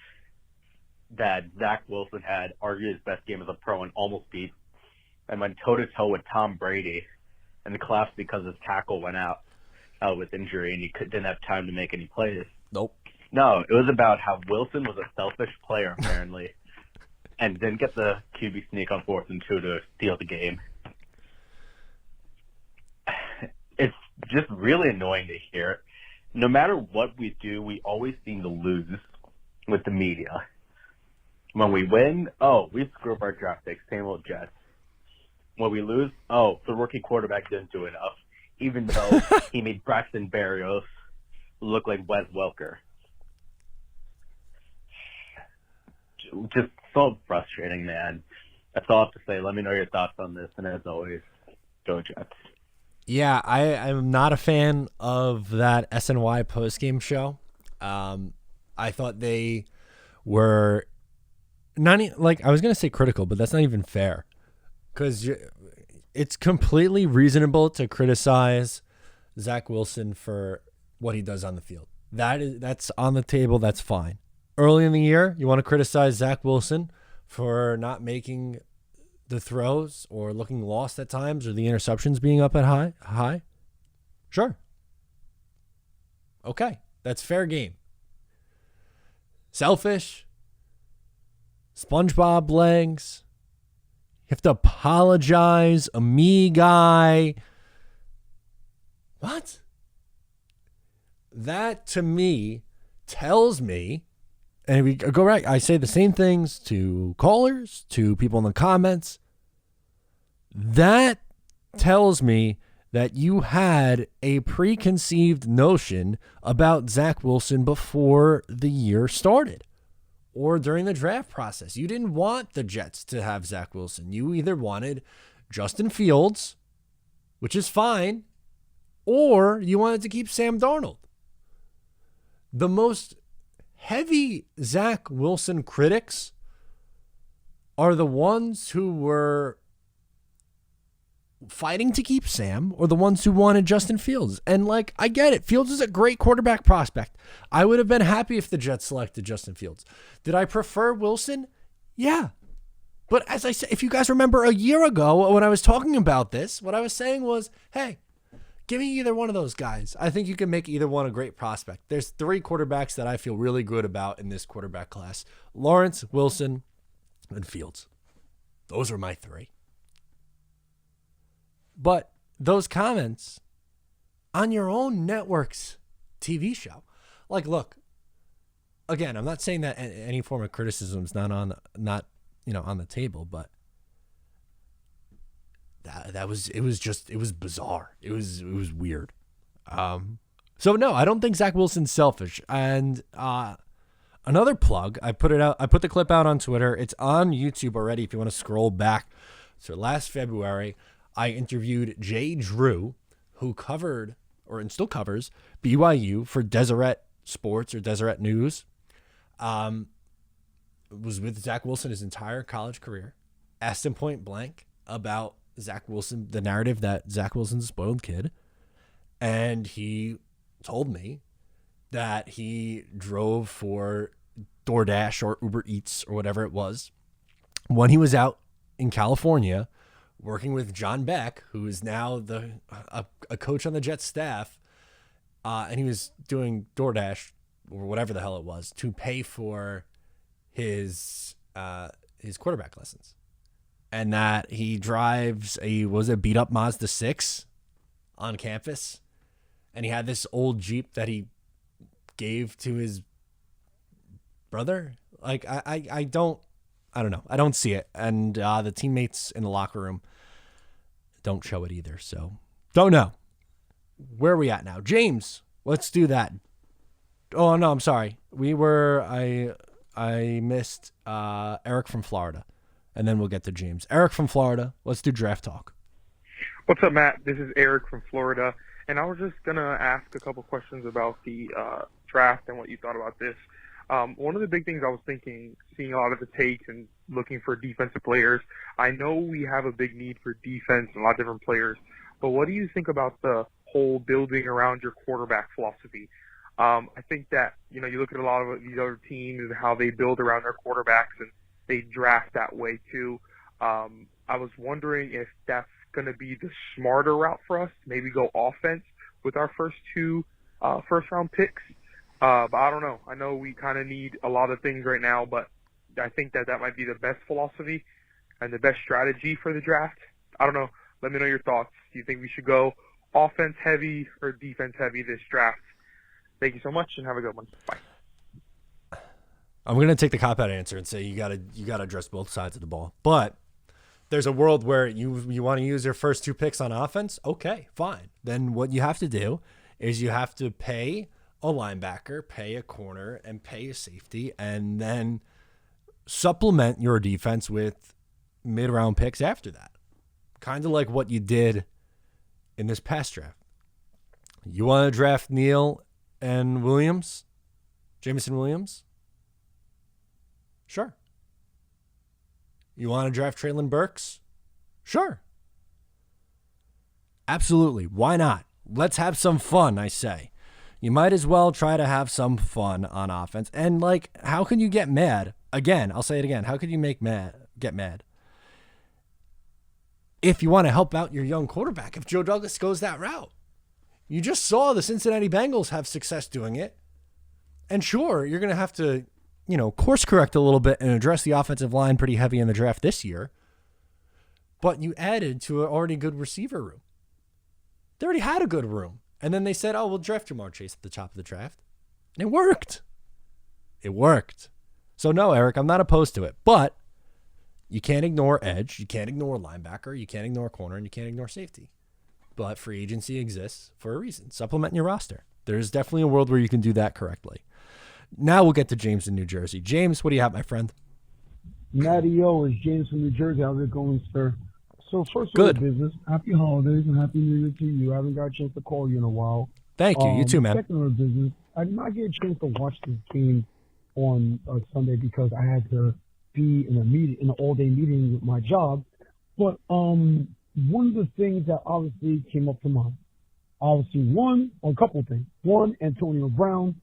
Speaker 13: that Zach Wilson had argued his best game as a pro and almost beat and went toe-to-toe with Tom Brady and collapsed because his tackle went out with injury and he didn't have time to make any plays.
Speaker 2: Nope.
Speaker 13: No, it was about how Wilson was a selfish player, apparently, and didn't get the QB sneak on 4th and 2 to steal the game. It's just really annoying to hear. No matter what we do, we always seem to lose with the media. When we win, we screw up our draft picks, same old Jets. When we lose, the rookie quarterback didn't do enough, even though he made Braxton Berrios look like Wes Welker. Just so frustrating, man. That's all I have to say. Let me know your thoughts on this, and as always, go Jets.
Speaker 2: Yeah, I'm not a fan of that SNY postgame show. I thought they were not like, I was going to say critical, but that's not even fair, because it's completely reasonable to criticize Zach Wilson for what he does on the field. That's on the table. That's fine. Early in the year, you want to criticize Zach Wilson for not making the throws or looking lost at times, or the interceptions being up at high. Sure. Okay. That's fair game. Selfish. SpongeBob legs. You have to apologize. A me guy. What? That to me tells me, and we go right, I say the same things to callers, to people in the comments. That tells me that you had a preconceived notion about Zach Wilson before the year started or during the draft process. You didn't want the Jets to have Zach Wilson. You either wanted Justin Fields, which is fine, or you wanted to keep Sam Darnold. The most heavy Zach Wilson critics are the ones who were fighting to keep Sam, or the ones who wanted Justin Fields. And like, I get it. Fields is a great quarterback prospect. I would have been happy if the Jets selected Justin Fields. Did I prefer Wilson? Yeah. But as I said, if you guys remember a year ago when I was talking about this, what I was saying was, hey, Give me either one of those guys. I think you can make either one a great prospect. There's 3 quarterbacks that I feel really good about in this quarterback class: Lawrence, Wilson, and Fields. Those are my 3. But those comments on your own network's TV show, like, look, again, I'm not saying that any form of criticism is not on the table, but it was bizarre. It was weird. So no, I don't think Zach Wilson's selfish. And another plug, I put the clip out on Twitter. It's on YouTube already if you want to scroll back. So last February, I interviewed Jay Drew, who covered and still covers BYU for Deseret Sports or Deseret News. Was with Zach Wilson his entire college career. Asked him point blank about Zach Wilson, the narrative that Zach Wilson's a spoiled kid. And he told me that he drove for DoorDash or Uber Eats or whatever it was when he was out in California working with John Beck, who is now a coach on the Jets staff. And he was doing DoorDash or whatever the hell it was to pay for his quarterback lessons. And that he drives a beat up Mazda 6 on campus. And he had this old Jeep that he gave to his brother. Like, I don't know. I don't see it. And the teammates in the locker room don't show it either. So don't know. Where are we at now? James, let's do that. Oh, no, I'm sorry. I missed Eric from Florida. And then we'll get to James. Eric from Florida, let's do draft talk.
Speaker 14: What's up, Matt? This is Eric from Florida. And I was just going to ask a couple questions about the draft and what you thought about this. One of the big things I was thinking, seeing a lot of the takes and looking for defensive players, I know we have a big need for defense and a lot of different players, but what do you think about the whole building around your quarterback philosophy? I think that, you look at a lot of these other teams and how they build around their quarterbacks and they draft that way too. I was wondering if that's going to be the smarter route for us, maybe go offense with our first 2 first-round picks. But I don't know. I know we kind of need a lot of things right now, but I think that might be the best philosophy and the best strategy for the draft. I don't know. Let me know your thoughts. Do you think we should go offense-heavy or defense-heavy this draft? Thank you so much, and have a good one. Bye.
Speaker 2: I'm going to take the cop-out answer and say you got to address both sides of the ball. But there's a world where you want to use your first 2 picks on offense. Okay, fine. Then what you have to do is you have to pay a linebacker, pay a corner, and pay a safety, and then supplement your defense with mid-round picks after that. Kind of like what you did in this past draft. You want to draft Neal and Williams? Jameson Williams? Sure. You want to draft Traylon Burks? Sure. Absolutely. Why not? Let's have some fun, I say. You might as well try to have some fun on offense. And, how can you get mad? Again, I'll say it again. How can you get mad? If you want to help out your young quarterback, if Joe Douglas goes that route. You just saw the Cincinnati Bengals have success doing it. And sure, you're going to have to, course correct a little bit and address the offensive line pretty heavy in the draft this year. But you added to an already good receiver room. They already had a good room. And then they said, we'll draft Jamar Chase at the top of the draft. And it worked. It worked. So no, Eric, I'm not opposed to it. But you can't ignore edge. You can't ignore linebacker. You can't ignore corner. And you can't ignore safety. But free agency exists for a reason. Supplement your roster. There's definitely a world where you can do that correctly. Now we'll get to James in New Jersey. James, what do you have, my friend?
Speaker 15: Matty O, is James from New Jersey. How's it going, sir? So first order of business, happy holidays and happy New Year to you. I haven't got a chance to call you in a while.
Speaker 2: Thank you. You too, man.
Speaker 15: Second order of business, I did not get a chance to watch this game on Sunday because I had to be in an all-day meeting with my job. But one of the things that obviously came up to mind, a couple of things. One, Antonio Brown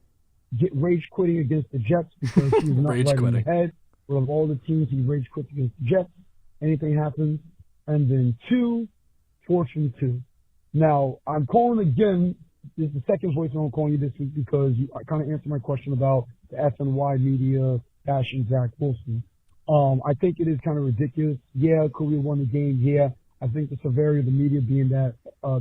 Speaker 15: rage quitting against the Jets because he's not right in the head. Of all the teams, he rage quits against the Jets. Anything happens. And then 2, Fortune 2. Now, I'm calling again. This is the second voicemail I'm calling you this week because I kind of answered my question about the SNY media bashing Zach Wilson. I think it is kind of ridiculous. Yeah, Korea won the game. Yeah, I think the severity of the media being I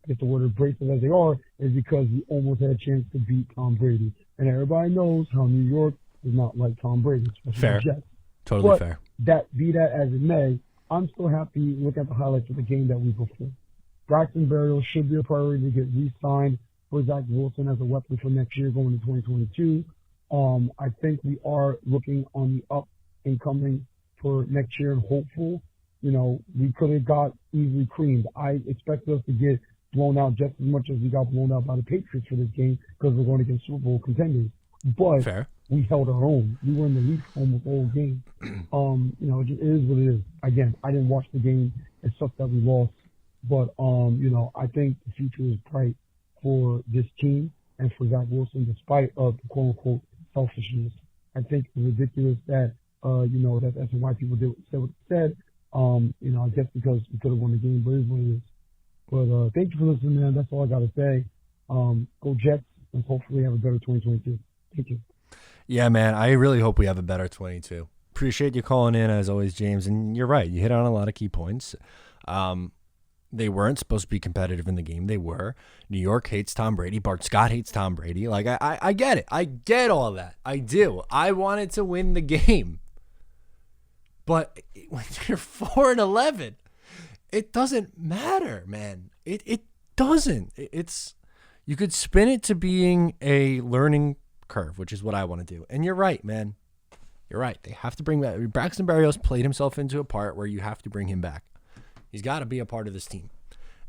Speaker 15: guess the word abrasive as they are, is because we almost had a chance to beat Tom Brady. And everybody knows how New York is not like Tom Brady, especially
Speaker 2: Fair.
Speaker 15: the Jets.
Speaker 2: Totally
Speaker 15: But
Speaker 2: fair.
Speaker 15: be that as it may, I'm still happy looking at the highlights of the game that we performed. Braxton Berrios should be a priority to get re-signed for Zach Wilson as a weapon for next year going into 2022. I think we are looking on the up and coming for next year and hopeful. You know, we could have got easily creamed. I expect us to get blown out just as much as we got blown out by the Patriots for this game because we're going against Super Bowl contenders. But
Speaker 2: Fair.
Speaker 15: we held our own. We were in the lead for almost the whole game. You know, it is what it is. Again, I didn't watch the game. It sucks that we lost. But, you know, I think the future is bright for this team and for Zach Wilson, despite of the quote-unquote selfishness. I think it's ridiculous that, you know, that SNY people said what they said. You know, I guess because we could have won the game, but it is what it is. But thank you for listening, man. That's all I got to say. Go Jets, and hopefully have a better 2022. Thank you.
Speaker 2: Yeah, man, I really hope we have a better 22. Appreciate you calling in, as always, James. And you're right. You hit on a lot of key points. They weren't supposed to be competitive in the game. They were. New York hates Tom Brady. Bart Scott hates Tom Brady. Like, I get it. I get all that. I do. I wanted to win the game. But when you're 4-11, it doesn't matter, man. It doesn't. You could spin it to being a learning curve, which is what I want to do. And you're right, man. You're right. They have to bring back. Braxton Berrios played himself into a part where you have to bring him back. He's got to be a part of this team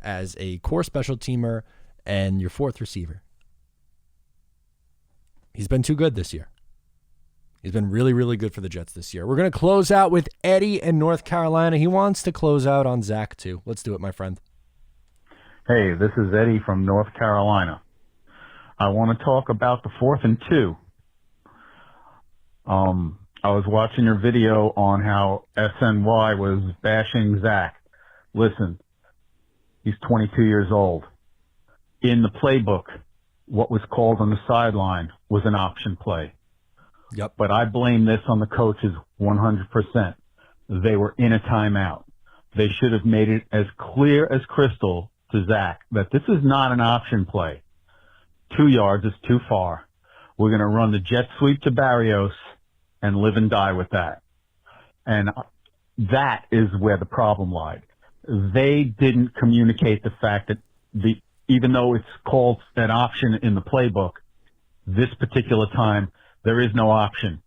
Speaker 2: as a core special teamer and your fourth receiver. He's been too good this year. He's been really, really good for the Jets this year. We're going to close out with Eddie in North Carolina. He wants to close out on Zach, too. Let's do it, my friend.
Speaker 16: Hey, this is Eddie from North Carolina. I want to talk about the 4th and 2. I was watching your video on how SNY was bashing Zach. Listen, he's 22 years old. In the playbook, what was called on the sideline was an option play.
Speaker 2: Yep.
Speaker 16: But I blame this on the coaches 100%. They were in a timeout. They should have made it as clear as crystal to Zach that this is not an option play. 2 yards is too far. We're going to run the jet sweep to Barrios and live and die with that. And that is where the problem lied. They didn't communicate the fact that even though it's called an option in the playbook, this particular time, there is no option.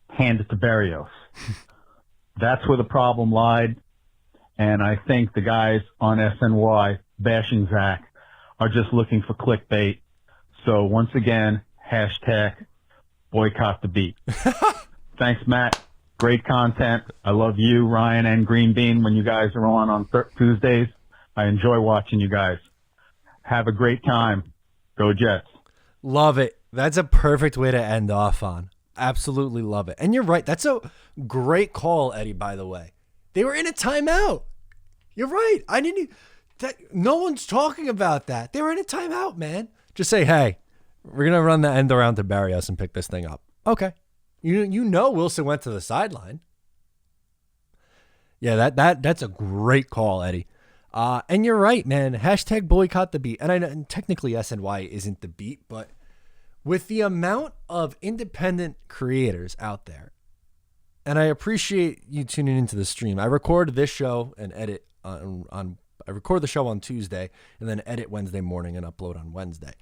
Speaker 16: Hand it to Barrios. That's where the problem lied. And I think the guys on SNY bashing Zach are just looking for clickbait. So once again, hashtag boycott the beat. Thanks, Matt. Great content. I love you, Ryan, and Green Bean when you guys are on Tuesdays. I enjoy watching you guys. Have a great time. Go Jets.
Speaker 2: Love it. That's a perfect way to end off on. Absolutely love it. And you're right. That's a great call, Eddie, by the way. They were in a timeout. You're right. No one's talking about that. They were in a timeout, man. Just say, hey, we're going to run the end around to Barrios and pick this thing up. Okay. You know Wilson went to the sideline. Yeah, that's a great call, Eddie. And you're right, man. Hashtag boycott the beat. And technically SNY isn't the beat, but with the amount of independent creators out there, and I appreciate you tuning into the stream. I record this show and edit I record the show on Tuesday and then edit Wednesday morning and upload on Wednesday.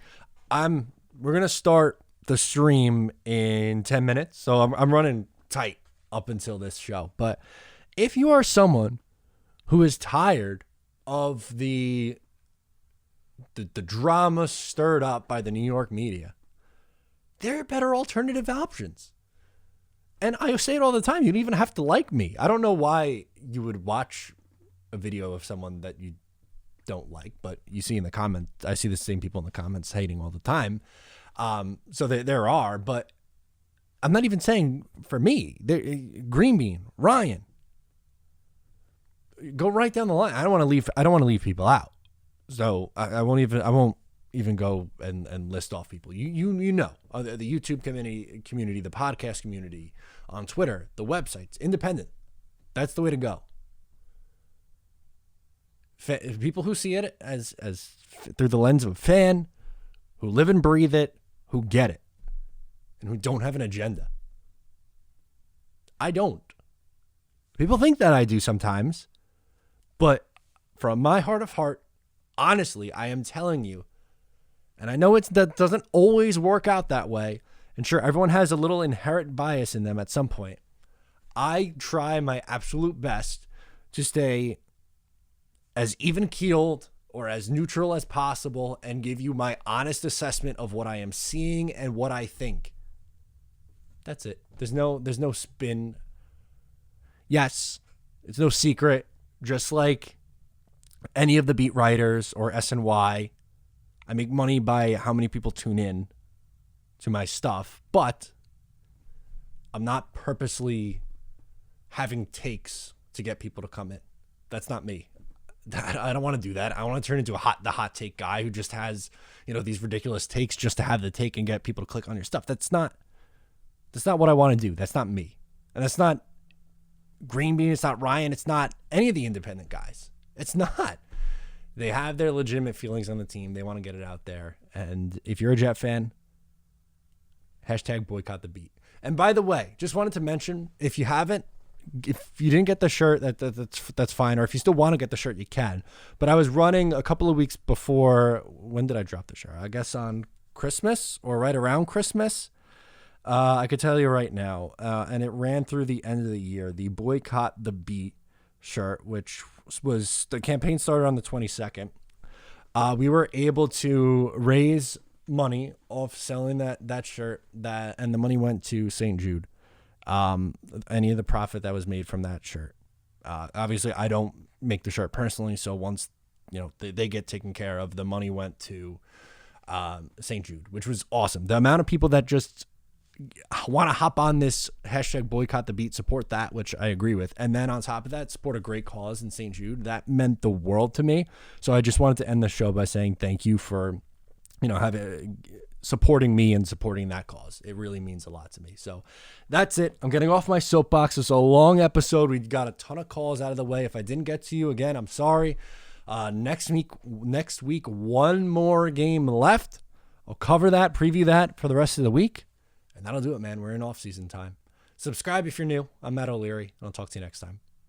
Speaker 2: We're going to start the stream in 10 minutes. So I'm running tight up until this show. But if you are someone who is tired of the drama stirred up by the New York media, there are better alternative options. And I say it all the time. You don't even have to like me. I don't know why you would watch a video of someone that you don't like, but you see in the comments, I see the same people in the comments hating all the time. So there are, but I'm not even saying for me. Green Bean, Ryan, go right down the line. I don't want to leave people out. So I won't even go and list off people. You know, the YouTube community, the podcast community, on Twitter, the websites, independent. That's the way to go. People who see it as through the lens of a fan, who live and breathe it, who get it, and who don't have an agenda. I don't. People think that I do sometimes, but from my heart of heart, honestly, I am telling you, and I know that doesn't always work out that way, and sure, everyone has a little inherent bias in them at some point. I try my absolute best to stay as even-keeled or as neutral as possible and give you my honest assessment of what I am seeing and what I think. That's it. There's no spin. Yes, it's no secret. Just like any of the beat writers or SNY, I make money by how many people tune in to my stuff, but I'm not purposely having takes to get people to come in. That's not me. I don't want to do that. I want to turn into the hot take guy who just has, these ridiculous takes just to have the take and get people to click on your stuff. That's not what I want to do. That's not me. And that's not Green Bean. It's not Ryan. It's not any of the independent guys. It's not. They have their legitimate feelings on the team. They want to get it out there. And if you're a Jet fan, hashtag boycott the beat. And by the way, just wanted to mention, if you didn't get the shirt, that's fine. Or if you still want to get the shirt, you can. But I was running a couple of weeks before. When did I drop the shirt? I guess on Christmas or right around Christmas. I could tell you right now. And it ran through the end of the year. The Boycott the Beat shirt, which was the campaign started on the 22nd. We were able to raise money off selling that shirt, and the money went to St. Jude. Any of the profit that was made from that shirt. Obviously, I don't make the shirt personally, so once they get taken care of, the money went to St. Jude, which was awesome. The amount of people that just want to hop on this hashtag boycott the beat, support that, which I agree with, and then on top of that, support a great cause in St. Jude. That meant the world to me. So I just wanted to end the show by saying thank you for supporting me and supporting that cause. It really means a lot to me. So that's it. I'm getting off my soapbox. It's a long episode. We got a ton of calls out of the way. If I didn't get to you again, I'm sorry. Next week, one more game left. I'll cover that, preview that for the rest of the week. And that'll do it, man. We're in off-season time. Subscribe if you're new. I'm Matt O'Leary, and I'll talk to you next time.